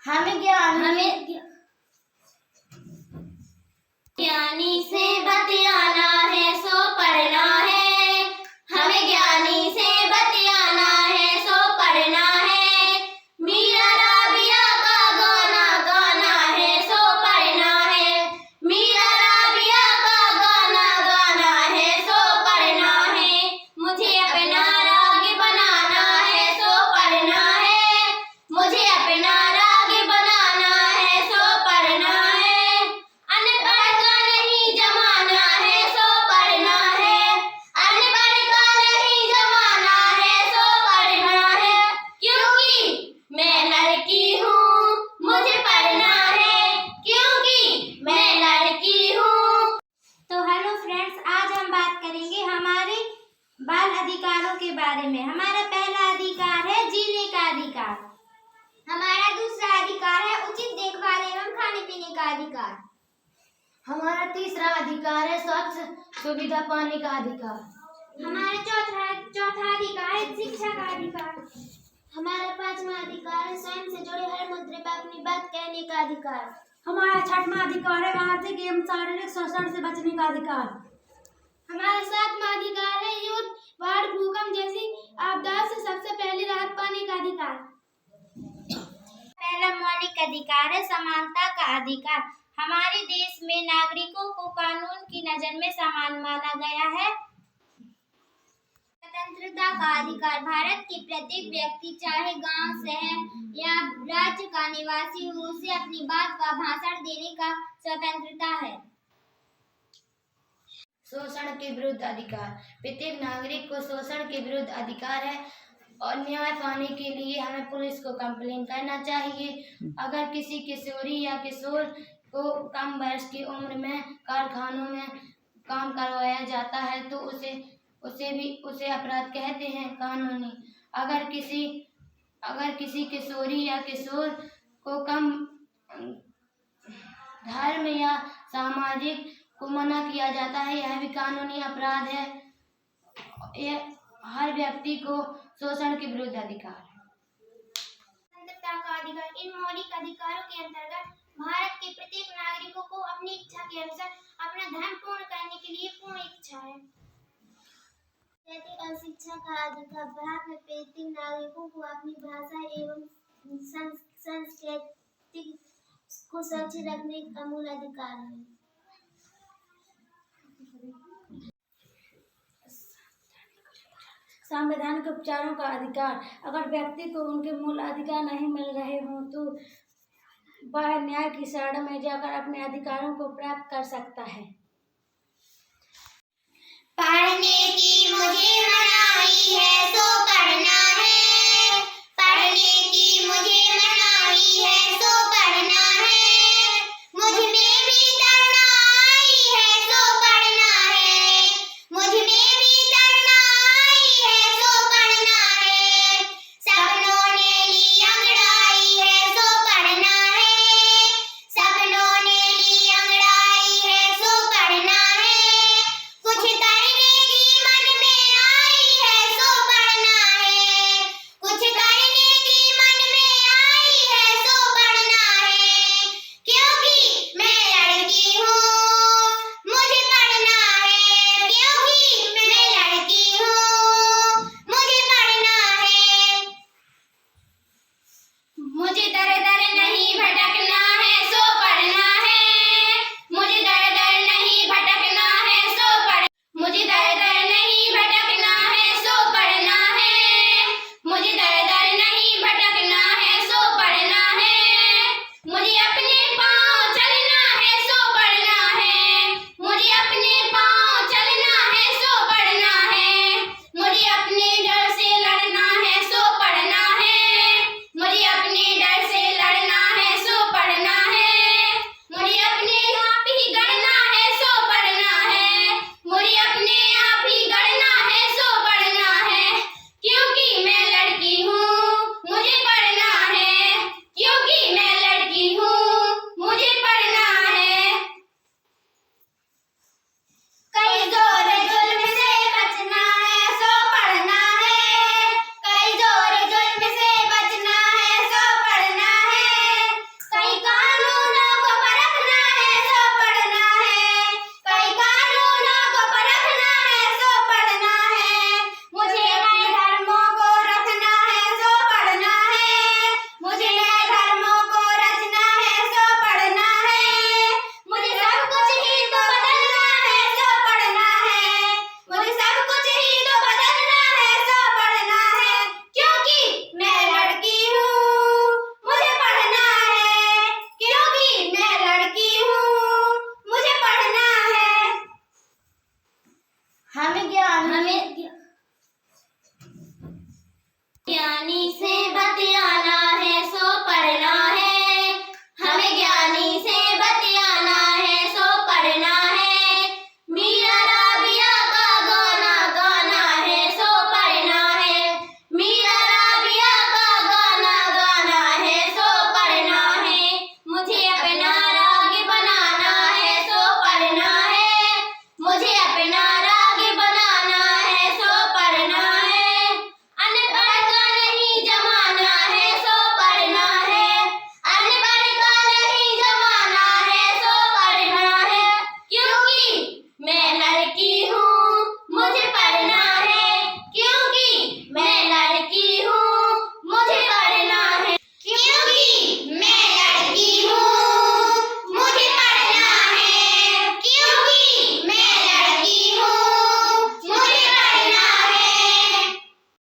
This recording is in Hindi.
हमें ज्ञानी से बतियाना है सो पढ़ना है। हमें ज्ञानी से बतियाना है सो पढ़ना है। मीरा राबिया का गाना गाना है सो पढ़ना है। मीरा राबिया का गाना गाना है सो पढ़ना है। मुझे अपना राग बनाना है सो पढ़ना है। मुझे अपना राग बनाना है सो पढ़ना है। अनपढ़ का नहीं जमाना है सो पढ़ना है। अनपढ़ का नहीं जमाना है सो पढ़ना है। क्योंकि मैं लड़की हूँ मुझे पढ़ना है। क्योंकि मैं लड़की हूँ। तो हेलो फ्रेंड्स, आज हम बात करेंगे हमारे बाल अधिकारों के बारे में। हमारा पहला अधिकार है जीने का अधिकार। हमारा दूसरा अधिकार है उचित देखभाल एवं खाने पीने का अधिकार। हमारा तीसरा अधिकार है स्वच्छ सुविधा पाने का अधिकार। हमारा चौथा अधिकार है शिक्षा का अधिकार। हमारा पांचवा अधिकार है स्वयं से जुड़े हर मुद्दे पर अपनी बात कहने का अधिकार। हमारा छठवां अधिकार है आर्थिक एवं शारीरिक शोषण से बचने का अधिकार। हमारा सातवां अधिकार है युद्ध, बाढ़, भूकंप जैसी आपदाओं से सबसे पहले राहत पाने का अधिकार। पहला मौलिक अधिकार है समानता का अधिकार। हमारे देश में नागरिकों को कानून की नजर में समान माना गया है। स्वतंत्रता का अधिकार। भारत के प्रत्येक व्यक्ति चाहे गांव, शहर या राज्य का निवासी हो, उसे अपनी बात का भाषण देने का स्वतंत्रता है। शोषण के विरुद्ध अधिकार। प्रत्येक नागरिक को शोषण के विरुद्ध अधिकार है और न्याय पाने के लिए हमें पुलिस को कंप्लेन करना चाहिए। अगर किसी किशोरी या किशोर को कम वर्ष की उम्र में कारखानों में काम करवाया जाता है तो उसे अपराध कहते हैं कानूनी। अगर किसी किशोरी या किशोर को कम धर्म या सामाजिक को मना किया जाता है, यह भी कानूनी अपराध है। यह हर व्यक्ति को शोषण के विरुद्ध अधिकार है। स्वतंत्रता का अधिकार। इन मौलिक अधिकारों के अंतर्गत भारत के प्रत्येक नागरिकों को अपनी इच्छा के अनुसार अपना धर्म पूर्ण करने के लिए पूर्ण इच्छा है। और शिक्षा का अधिकार। भारत में प्रत्येक नागरिकों को अपनी भाषा एवं संस्कृति को सुरक्षित रखने का मूल अधिकार है। संवैधानिक उपचारों का अधिकार। अगर व्यक्ति को उनके मूल अधिकार नहीं मिल रहे हों तो वह न्याय की शरण में जाकर अपने अधिकारों को प्राप्त कर सकता है। पढ़ने की मुझे मनाही है सो पढ़ना है। पढ़ने की मुझे मनाही है सो पढ़ना है। मुझ में भी तड़ना आई है सो पढ़ना है। मुझ में भी तड़ना आई है सो पढ़ना है। सपनों ने ली अंगड़ाई है सो पढ़ना है। सपनों ने ली अंगड़ाई है सो पढ़ना है। कुछ करने की मन में आई है सो पढ़ना है। कुछ करने की मन में आई है सो पढ़ना है। क्योंकि मैं लड़की हूँ मुझे पढ़ना है। क्योंकि मैं लड़की हूँ मुझे पढ़ना है। मुझे दर दर नहीं भटकना है।